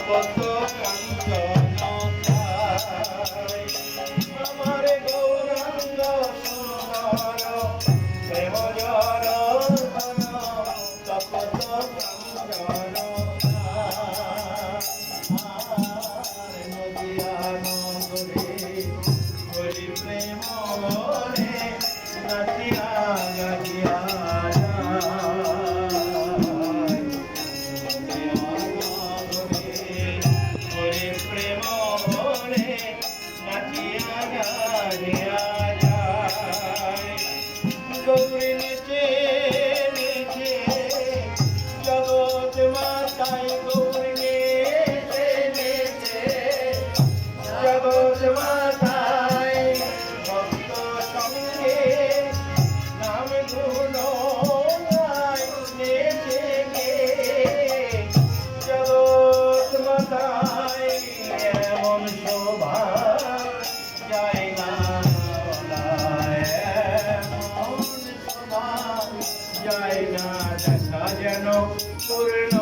তপত কাঞ্চন আমার গৌরাঙ্গ সুন্দর প্রেম জর তপত কাঞ্চন হরি প্রেম রে নাচিয়া গাজিয়া গৌরী নিচে নিচে জগৎ মাতায় গৌরী নিচে নিচে জগৎ মাতায় ভক্ত সঙ্গে নাম গুণ নেচে গে জগৎ মাতায় এমন শোভা যায় না যায় না দেখা যেন পূর্ণ